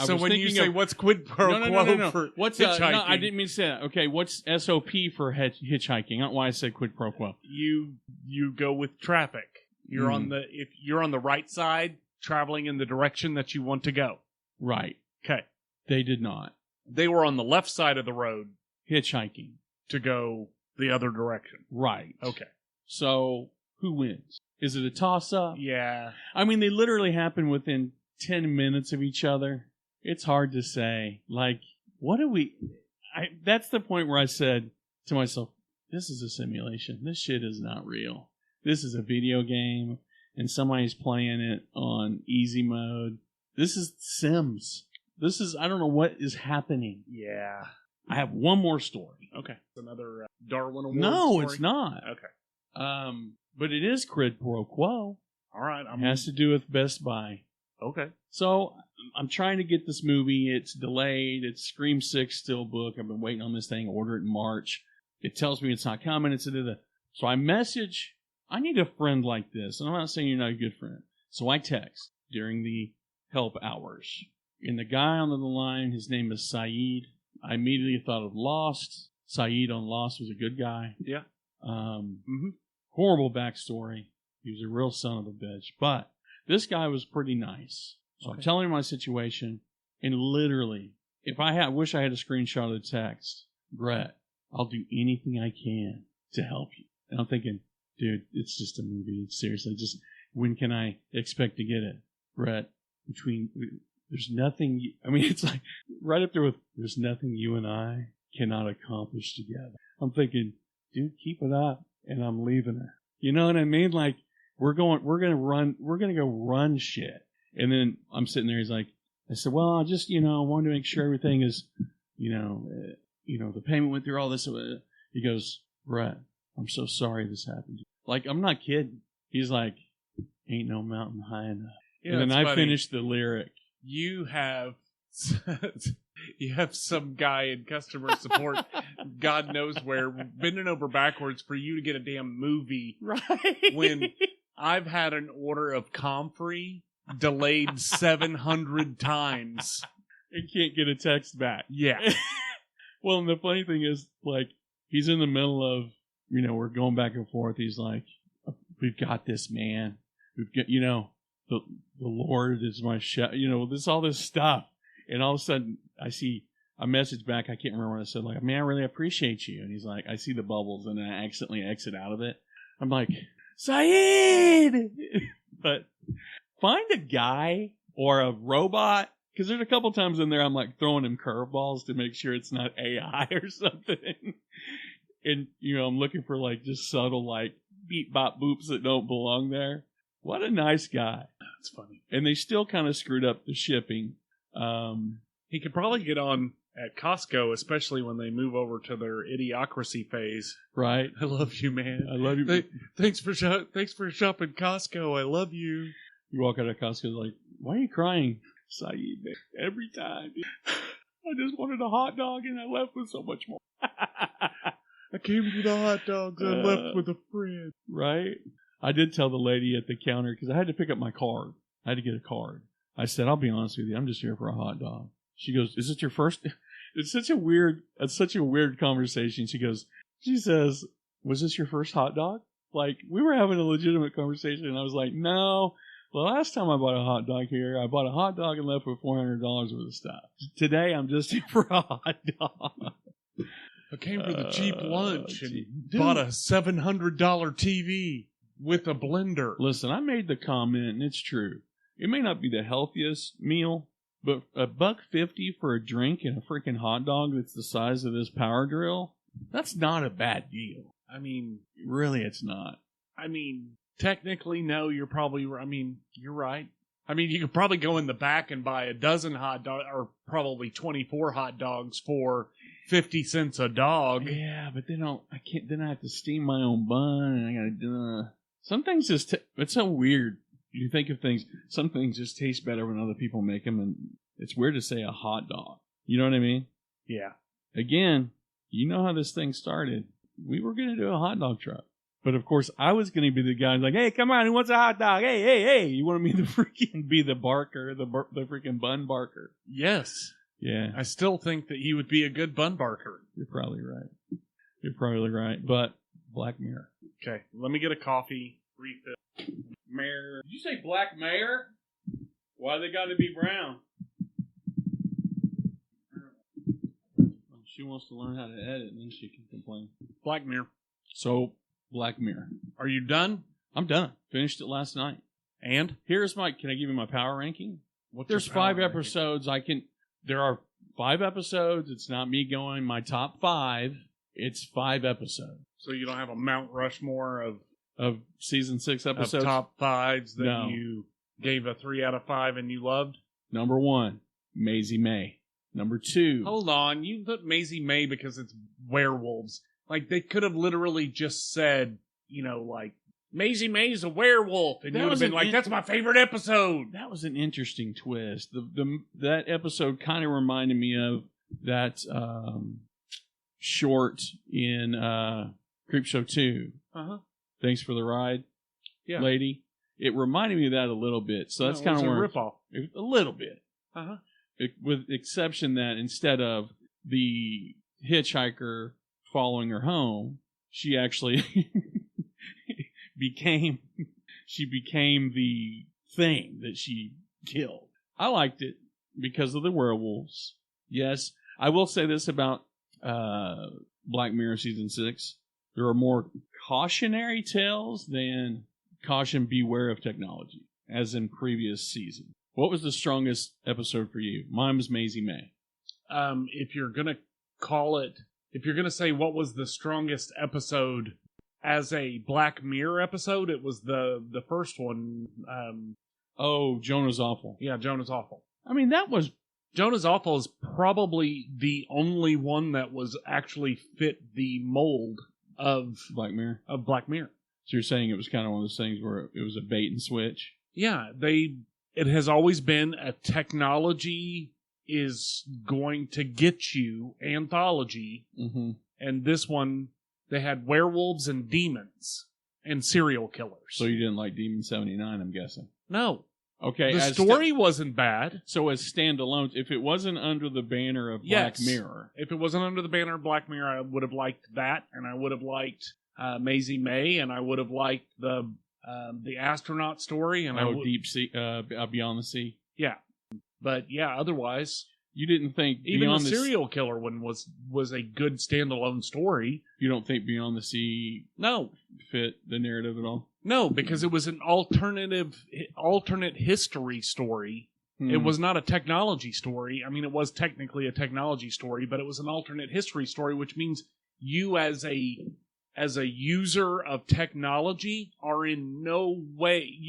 So when you say what's quid pro quo for what's hitchhiking? No, I didn't mean to say that. Okay, what's SOP for hitchhiking? Not why I said quid pro quo. You go with traffic. You're if you're on the right side, traveling in the direction that you want to go. Right. Okay. They did not. They were on the left side of the road, hitchhiking to go the other direction. Right. Okay. So who wins? Is it a toss-up? Yeah. I mean, they literally happen within 10 minutes of each other. It's hard to say. Like, what do we... that's the point where I said to myself, this is a simulation. This shit is not real. This is a video game. and somebody's playing it on easy mode. This is Sims. I don't know what is happening. Yeah. I have one more story. Okay. Another Darwin Award No, story? it's not. Okay. But it is quid pro quo. All right. It has to do with Best Buy. Okay. So I'm trying to get this movie. It's delayed. It's Scream 6 still booked. I've been waiting on this thing. Order it in March. It tells me it's not coming. So I message. I need a friend like this. And I'm not saying you're not a good friend. So I text during the help hours. And the guy on the line, his name is Saeed. I immediately thought of Lost. Saeed on Lost was a good guy. Yeah. Horrible backstory. He was a real son of a bitch. But this guy was pretty nice. So I'm telling him my situation. And literally, I wish I had a screenshot of the text. Brett, I'll do anything I can to help you. And I'm thinking, dude, it's just a movie. It's seriously just, when can I expect to get it? Brett, there's nothing, it's like right up there with, there's nothing you and I cannot accomplish together. I'm thinking, dude, keep it up, and I'm leaving her. You know what I mean? Like, we're going to go run shit. And then I'm sitting there, I said, well, I just, wanted to make sure everything is, the payment went through all this. He goes, Brett, I'm so sorry this happened. Like, I'm not kidding. He's like, ain't no mountain high enough. Yeah, and then I finished the lyric. You have some guy in customer support, God knows where, bending over backwards for you to get a damn movie. Right. When I've had an order of Comfrey delayed 700 times. And can't get a text back. Yeah. Well, and the funny thing is, like, he's in the middle of, we're going back and forth. He's like, we've got this, man. We've got, the Lord is my shepherd, all this stuff. And all of a sudden, I see a message back. I can't remember what I said. Like, man, I really appreciate you. And he's like, I see the bubbles, and then I accidentally exit out of it. I'm like, Saeed! But find a guy or a robot, because there's a couple times in there I'm like throwing him curveballs to make sure it's not AI or something. And, I'm looking for like just subtle like beep bop boops that don't belong there. What a nice guy. That's funny. And they still kind of screwed up the shipping. He could probably get on at Costco, especially when they move over to their idiocracy phase. Right. I love you, man. I love you. Thanks for shopping Costco. I love you. You walk out of Costco like, why are you crying? Saeed, man. Every time. I just wanted a hot dog and I left with so much more. I came to the hot dogs and left with a friend. Right? I did tell the lady at the counter, because I had to pick up my card. I had to get a card. I said, I'll be honest with you, I'm just here for a hot dog. She goes, is it your first? It's such a weird conversation. She says, was this your first hot dog? Like, we were having a legitimate conversation, and I was like, no. The last time I bought a hot dog here, I bought a hot dog and left with $400 worth of stuff. Today, I'm just here for a hot dog. I came for the cheap lunch and bought a $700 TV with a blender. Listen, I made the comment, and it's true. It may not be the healthiest meal, but $1.50 for a drink and a freaking hot dog that's the size of this power drill, that's not a bad deal. I mean, really, it's not. I mean, technically, no, you're right. I mean, you could probably go in the back and buy a dozen hot dogs, or probably 24 hot dogs for 50 cents a dog. Yeah, but then I have to steam my own bun, and I gotta, some things just, it's so weird. You think of things, some things just taste better when other people make them, and it's weird to say a hot dog. You know what I mean? Yeah. Again, you know how this thing started. We were going to do a hot dog truck. But of course, I was going to be the guy like, hey, come on, who wants a hot dog? Hey. You wanted me to freaking be the barker, the freaking bun barker. Yes. Yeah. I still think that he would be a good bun barker. You're probably right. But Black Mirror. Okay, let me get a coffee refill. Mayor. Did you say Black Mayor? Why they got to be brown? She wants to learn how to edit, and then she can complain. Black Mirror. So, Black Mirror. Are you done? I'm done. Finished it last night. And? Can I give you my power ranking? There's 5 episodes. There are 5 episodes. It's not me going my top 5. It's 5 episodes. So you don't have a Mount Rushmore of of season 6 Of episodes? top 5s that No. you gave a 3 out of 5 and you loved? Number 1, Maisie May. Number 2, Hold on, you put Maisie May because it's werewolves. Like, they could have literally just said, like, Maisie May's a werewolf, and That you would have was been an like, that's my favorite episode. that was an interesting twist. That episode kind of reminded me of that short in Creepshow 2. Uh-huh. Thanks for the ride, Yeah. lady. It reminded me of that a little bit. So that's kind of a where ripoff. a little bit. Uh-huh. With exception that instead of the hitchhiker following her home, she actually became the thing that she killed. I liked it because of the werewolves. Yes, I will say this about Black Mirror season 6: there are more cautionary tales than caution beware of technology, as in previous seasons. What was the strongest episode for you? Mine was Maisie May. If you're gonna say what was the strongest episode as a Black Mirror episode, it was the first one. Oh, Jonah's Awful. Yeah, Jonah's Awful. I mean, that was Jonah's Awful is probably the only one that was actually fit the mold of Black Mirror. Black Mirror. So you're saying it was kind of one of those things where it was a bait and switch? Yeah, it has always been a technology is going to get you anthology, Mm-hmm. and this one they had werewolves and demons and serial killers. So you didn't like Demon 79, I'm guessing. No, Okay. the story wasn't bad. So as standalone, if it wasn't under the banner of Black Yes. Mirror, If it wasn't under the banner of Black Mirror, I would have liked that, and I would have liked Maisie May, and I would have liked the astronaut story, and Deep Sea, Beyond the Sea. yeah. But yeah, otherwise, You didn't think even Beyond the the serial killer one was a good standalone story. You don't think Beyond the Sea No, fit the narrative at all? no, because it was an alternate history story. It was not a technology story. I mean, it was technically a technology story, but it was an alternate history story, which means you as a user of technology are in no way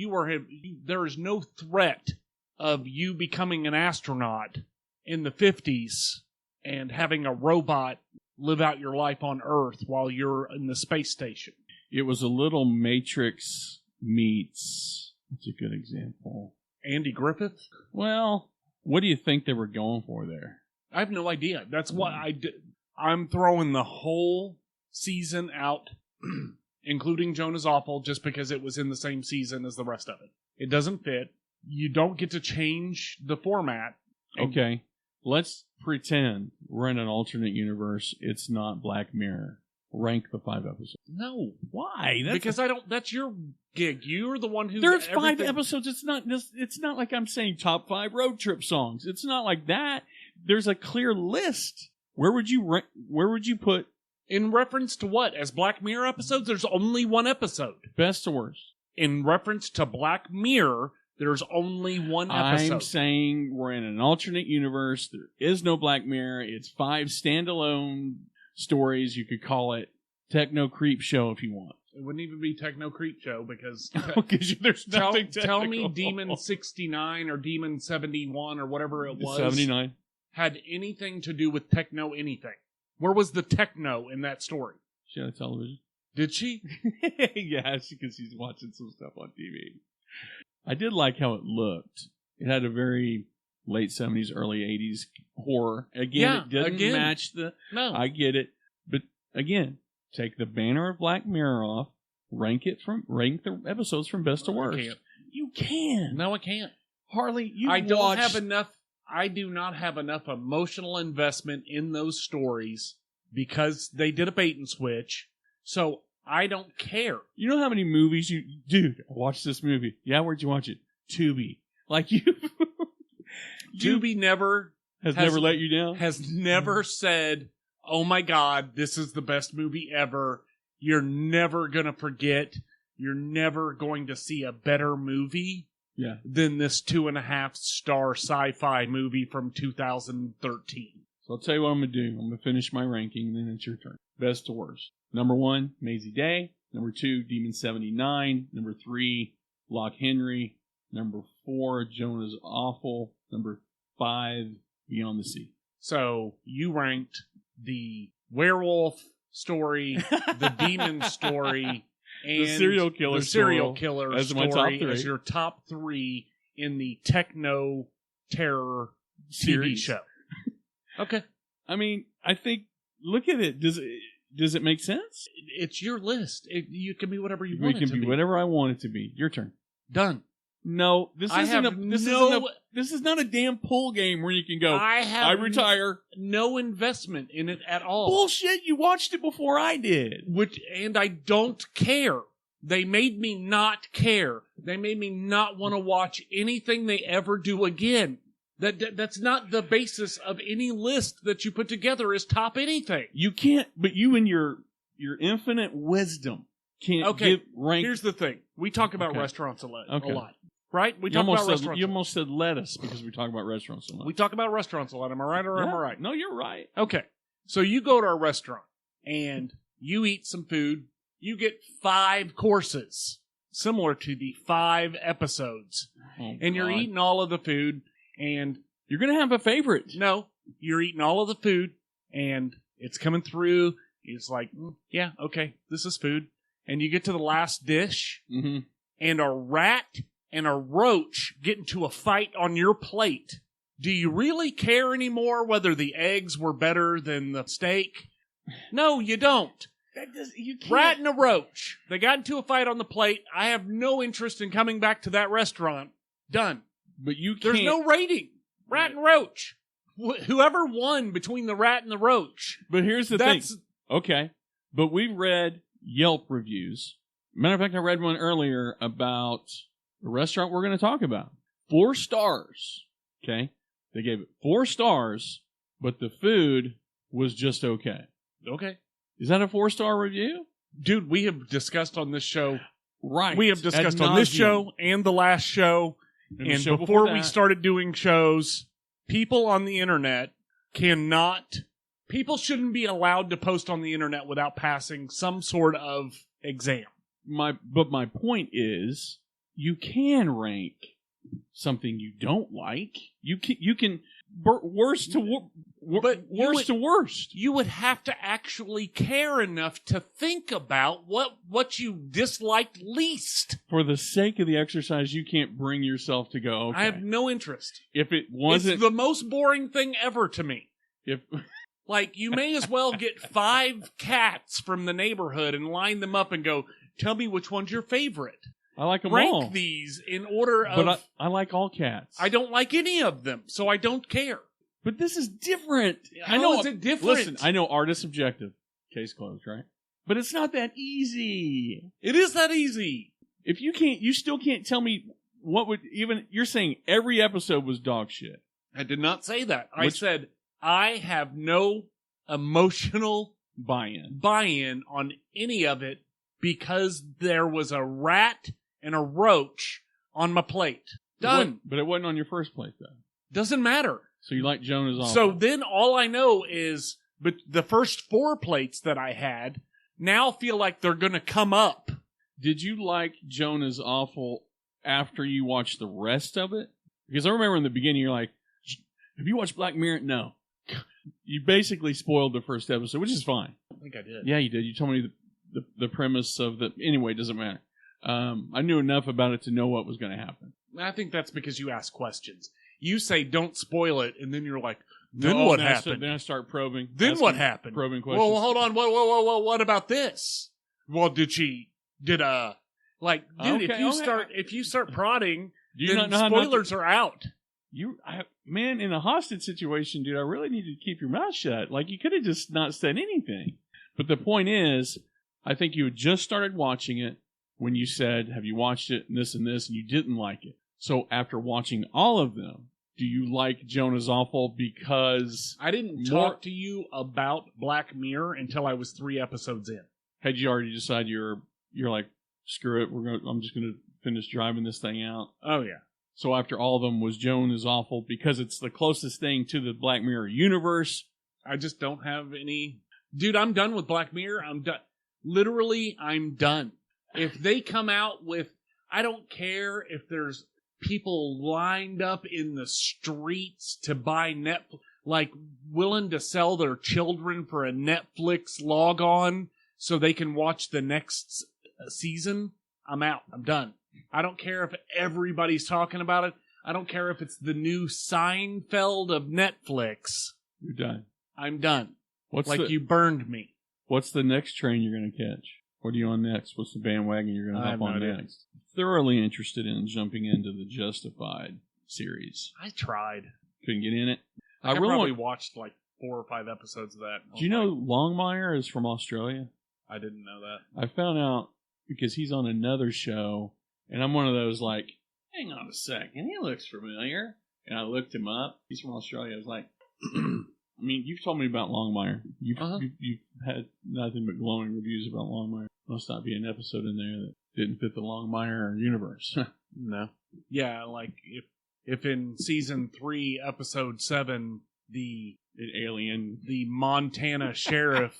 there is no threat of you becoming an astronaut in the 50s and having a robot live out your life on Earth while you're in the space station. It was a little Matrix meets. That's a good example. Andy Griffith? Well, what do you think they were going for there? I have no idea. That's why I'm throwing the whole season out, including Jonah's Awful, just because it was in the same season as the rest of it. It doesn't fit. You don't get to change the format. Okay, let's pretend we're in an alternate universe. It's not Black Mirror. Rank the 5 episodes. No. Why? Because that's your gig. You're the one who... There's 5 episodes. It's not like I'm saying top 5 road trip songs. It's not like that. There's a clear list. Where would you put... In reference to what? As Black Mirror episodes, there's only one episode. Best to worst? In reference to Black Mirror, there's only one episode. I'm saying we're in an alternate universe. There is no Black Mirror. It's 5 standalone stories. You could call it Techno Creep Show if you want. It wouldn't even be Techno Creep Show because there's nothing tell me technical. Demon 69 or Demon 71 or whatever it was 79 had anything to do with techno anything. Where was the techno in that story? She had a television. Did she? Yeah, because she's watching some stuff on TV. I did like how it looked. It had a very late 70s, early 80s horror. Again, it didn't match the... No. I get it. But again, take the banner of Black Mirror off, rank the episodes from best to worst. I can't. You can. No, I can't. Harley, I do not have enough emotional investment in those stories because they did a bait and switch. So I don't care. You know how many movies dude, watch this movie. Yeah, where'd you watch it? Tubi. Like you Tubi never let you down? Has never said, oh my God, this is the best movie ever. You're never going to forget. You're never going to see a better movie than this 2.5-star sci-fi movie from 2013. So I'll tell you what I'm going to do. I'm going to finish my ranking, and then it's your turn. Best to worst. Number 1, Maisie Day. Number 2, Demon 79. Number 3, Loch Henry. Number 4, Jonah's Awful. Number 5, Beyond the Sea. So you ranked the werewolf story, the demon story, and the serial killer as my top 3. as your top 3 in the techno terror Series. TV show. Okay. I mean, I think, look at it. Does it make sense? It's your list. You can be whatever you We want it can to be be. whatever I want it to be. Your turn. Done. No, this is not a damn pool game where you can go, I retire. No investment in it at all. Bullshit, you watched it before I did. And I don't care. They made me not care. They made me not want to watch anything they ever do again. That's not the basis of any list that you put together is top anything. You can't, but you in your infinite wisdom can't rank. Here's the thing. We talk about restaurants a lot. Right? We talk about restaurants. You almost said lettuce because we talk about restaurants so much. We talk about restaurants a lot. Am I right or am I right? No, you're right. Okay. So you go to a restaurant and you eat some food. You get 5 courses similar to the 5 episodes. And you're eating all of the food and you're going to have a favorite. No, you're eating all of the food and it's coming through. It's like, yeah, okay, this is food. And you get to the last dish and a rat and a roach get into a fight on your plate. Do you really care anymore whether the eggs were better than the steak? No, you don't. You can't. Rat and a roach. They got into a fight on the plate. I have no interest in coming back to that restaurant. Done. But you can't. There's no rating. Rat and roach. Whoever won between the rat and the roach. But here's the thing. Okay. But we've read Yelp reviews. Matter of fact, I read one earlier about the restaurant we're going to talk about. 4 stars. Okay. They gave it 4 stars, but the food was just okay. Okay. Is that a 4-star review? Dude, we have discussed on this show. Right. We have discussed on this show and the last show. And before we started doing shows, people on the internet people shouldn't be allowed to post on the internet without passing some sort of exam. But my point is, you can rank something you don't like. You can worst to worst. You would have to actually care enough to think about what you disliked least. For the sake of the exercise, you can't bring yourself to go, okay. I have no interest. If it wasn't... It's the most boring thing ever to me. Like, you may as well get 5 cats from the neighborhood and line them up and go, tell me which one's your favorite. I like them all. Rank these in order of... But I like all cats. I don't like any of them, so I don't care. But this is different. How is it different? Listen, I know art is subjective. Case closed, right? But it's not that easy. It is that easy. If you still can't tell me what would even... You're saying every episode was dog shit. I did not say that. I said I have no emotional buy-in on any of it because there was a rat and a roach on my plate. Done. But it wasn't on your first plate, though. Doesn't matter. So you like Jonah's Awful. So then all I know is but the first 4 plates that I had now feel like they're going to come up. Did you like Jonah's Awful after you watched the rest of it? Because I remember in the beginning you're like, have you watched Black Mirror? No. You basically spoiled the first episode, which is fine. I think I did. Yeah, you did. You told me the premise of the... Anyway, it doesn't matter. I knew enough about it to know what was going to happen. I think that's because you ask questions. You say, don't spoil it, and then you're like, then what happened? Then I start probing. Then what happened? Probing questions. Well, hold on. Whoa, what about this? Well, if you start prodding, then spoilers are out. Man, in a hostage situation, dude, I really need to keep your mouth shut. Like, you could have just not said anything. But the point is, I think you had just started watching it when you said, have you watched it, and this, and you didn't like it. So after watching all of them, do you like Jonah's Awful because... I didn't talk to you about Black Mirror until I was 3 episodes in. Had you already decided you're like, screw it, I'm just going to finish driving this thing out? Oh, yeah. So after all of them was Jonah's Awful because it's the closest thing to the Black Mirror universe. I just don't have any... Dude, I'm done with Black Mirror. I'm done. Literally, I'm done. If they come out with, I don't care if there's people lined up in the streets to buy Netflix, like willing to sell their children for a Netflix log on so they can watch the next season. I'm out. I'm done. I don't care if everybody's talking about it. I don't care if it's the new Seinfeld of Netflix. You're done. I'm done. What's you burned me. What's the next train you're going to catch? What are you on next? What's the bandwagon you're going to hop on next? Thoroughly interested in jumping into the Justified series. I tried. Couldn't get in it. I probably watched like 4 or 5 episodes of that. Do you know Longmire is from Australia? I didn't know that. I found out because he's on another show, and I'm one of those like, hang on a second, he looks familiar. And I looked him up. He's from Australia. I was like, I mean, you've told me about Longmire. You've had nothing but glowing reviews about Longmire. Must not be an episode in there that didn't fit the Longmire universe. No. Yeah, like if in season 3, episode 7, the Montana sheriff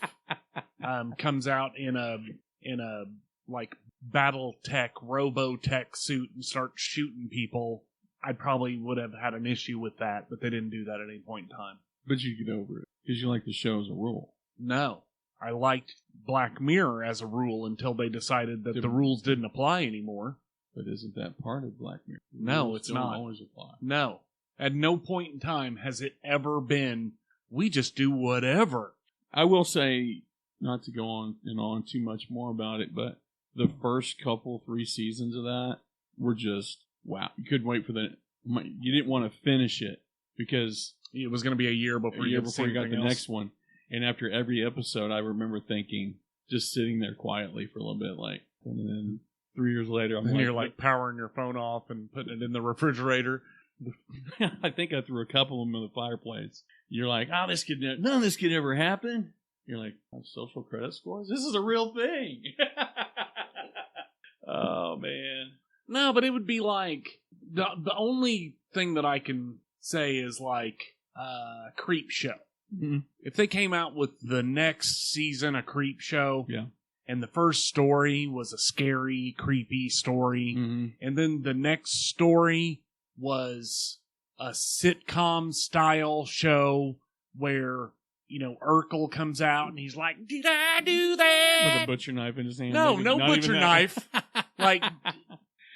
comes out in a like BattleTech, Robotech suit and starts shooting people, I probably would have had an issue with that, but they didn't do that at any point in time. But you get over it because you like the show as a rule. No. I liked Black Mirror as a rule until they decided that the rules didn't apply anymore. But isn't that part of Black Mirror? No, it's not. Always apply. No. At no point in time has it ever been, we just do whatever. I will say, not to go on and on too much more about it, but the first 3 seasons of that were just, wow. You couldn't wait for you didn't want to finish it because it was going to be a year before you got the next one. And after every episode, I remember thinking, just sitting there quietly for a little bit, like, and then 3 years later, you're like powering your phone off and putting it in the refrigerator. I think I threw a couple of them in the fireplace. You're like, none of this could ever happen. You're like, social credit scores? This is a real thing. Oh, man. No, but it would be like, the only thing that I can say is like, Creep Show. Mm-hmm. If they came out with the next season of Creep Show, yeah, and the first story was a scary, creepy story, mm-hmm. and then the next story was a sitcom style show where, Urkel comes out and he's like, did I do that? With a butcher knife in his hand. No butcher knife. Like,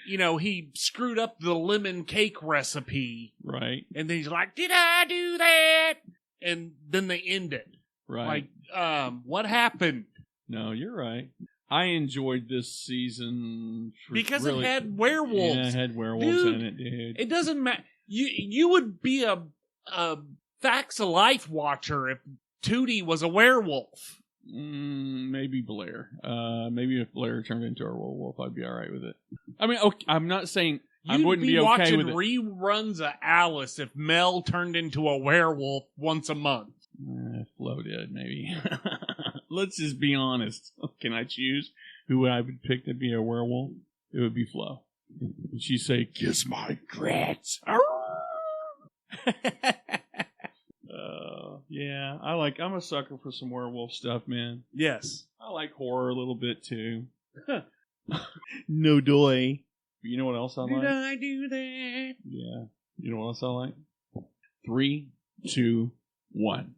he screwed up the lemon cake recipe. Right. And then he's like, did I do that? And then they end it. Right. Like, what happened? No, you're right. I enjoyed this season because it had werewolves. Yeah, it had werewolves in it, dude. It doesn't matter. You would be a Facts of Life watcher if Tootie was a werewolf. Maybe Blair. Maybe if Blair turned into a werewolf, I'd be all right with it. I mean, okay, I'm not saying I wouldn't be okay with it. You'd be watching reruns of Alice if Mel turned into a werewolf once a month. Flo did, maybe. Let's just be honest. Can I choose who I would pick to be a werewolf? It would be Flo. Would she say, kiss my grats? Yeah, I'm a sucker for some werewolf stuff, man. Yes. I like horror a little bit, too. No doy. But you know what else I like? Did I do that? Yeah. You know what else I like? 3, 2, 1.